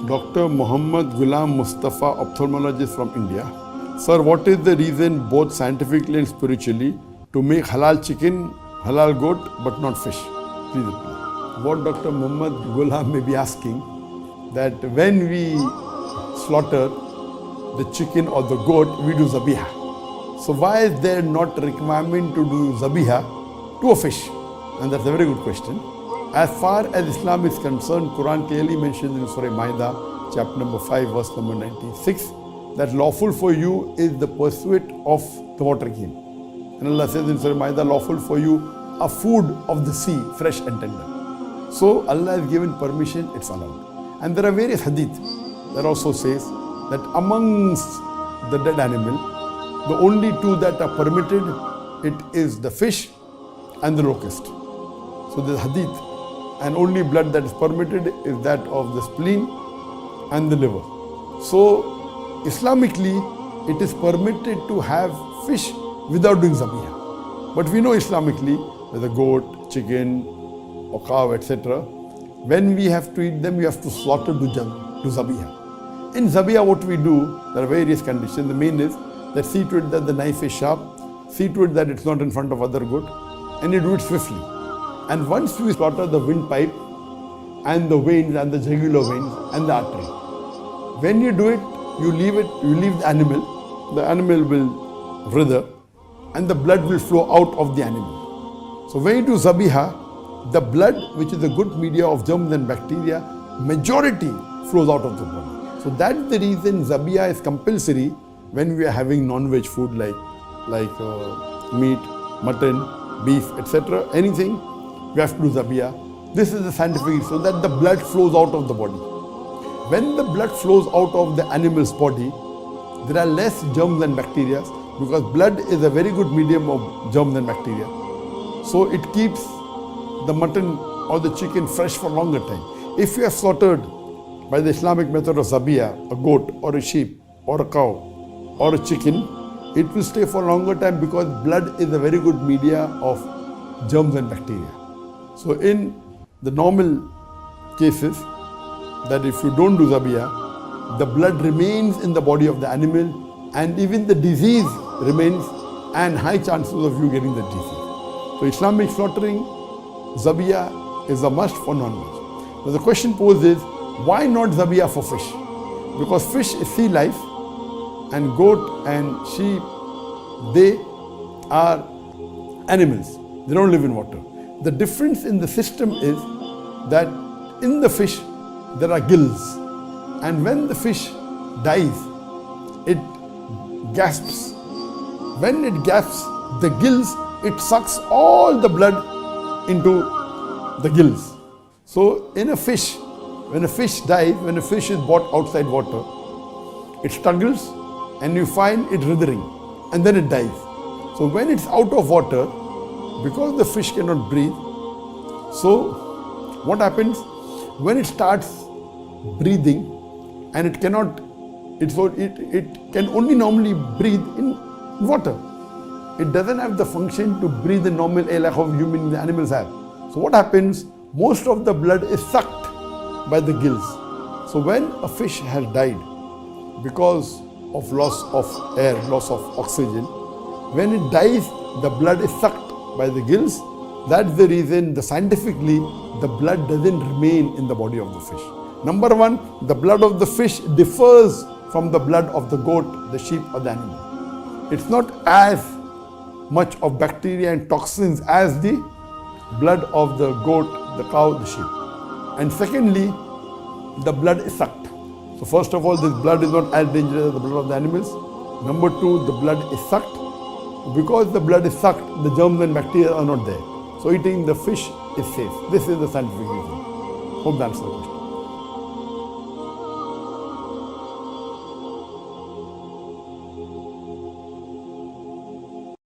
Dr. Muhammad Ghulam Mustafa, ophthalmologist from India. Sir, what is the reason both scientifically and spiritually to make halal chicken, halal goat but not fish? Please reply. What Dr. Muhammad Ghulam may be asking, that when we slaughter the chicken or the goat, we do zabiha. So why is there not a requirement to do zabiha to a fish? And that's a very good question. As far as Islam is concerned, Quran clearly mentions in Surah Ma'idah, chapter number 5, verse number 96, that lawful for you is the pursuit of the water game. And Allah says in Surah Ma'idah, lawful for you are food of the sea, fresh and tender. So Allah has given permission, it's allowed. And there are various hadith that also says that amongst the dead animal, the only two that are permitted, it is the fish and the locust. So the hadith, and only blood that is permitted is that of the spleen and the liver. So Islamically, it is permitted to have fish without doing zabiha. But we know Islamically, with a goat, chicken, or cow, etc., when we have to eat them, we have to slaughter to zabiha. In zabiha, what we do, there are various conditions. The main is that see to it that the knife is sharp, see to it that it's not in front of other goat, and you do it swiftly. And once we slaughter the windpipe and the veins and the jugular veins and the artery, when you do it, you leave the animal will writher and the blood will flow out of the animal. So when you do zabiha, the blood, which is a good media of germs and bacteria, majority flows out of the body. So that's the reason zabiha is compulsory when we are having non-veg food like meat, mutton, beef, etc. Anything, we have to do zabiya. This is the scientific, so that the blood flows out of the body. When the blood flows out of the animal's body, there are less germs and bacteria, because blood is a very good medium of germs and bacteria. So it keeps the mutton or the chicken fresh for a longer time. If you have slaughtered by the Islamic method of zabiya, a goat or a sheep or a cow or a chicken, it will stay for a longer time because blood is a very good media of germs and bacteria. So in the normal cases, that if you don't do zabiya, the blood remains in the body of the animal and even the disease remains and high chances of you getting the disease. So Islamic slaughtering, zabiya is a must for non-veg. Now the question posed is, why not zabiya for fish? Because fish is sea life and goat and sheep, they are animals. They don't live in water. The difference in the system is that in the fish, there are gills. And when the fish dies, it gasps. When it gasps, the gills, it sucks all the blood into the gills. So in a fish, when a fish dies, when a fish is brought outside water, it struggles and you find it writhing and then it dies. So when it's out of water, because the fish cannot breathe, so what happens? When it starts breathing and it cannot, it can only normally breathe in water. It doesn't have the function to breathe in normal air like how human animals have. So what happens? Most of the blood is sucked by the gills. So when a fish has died because of loss of air, loss of oxygen, when it dies, the blood is sucked by the gills. That's the reason, scientifically, the blood doesn't remain in the body of the fish. Number one, the blood of the fish differs from the blood of the goat, the sheep or the animal. It's not as much of bacteria and toxins as the blood of the goat, the cow, the sheep. And secondly, the blood is sucked. So first of all, this blood is not as dangerous as the blood of the animals. Number two, the blood is sucked. Because the blood is sucked, the germs and bacteria are not there. So eating the fish is safe. This is the scientific reason. Hope that answers the question.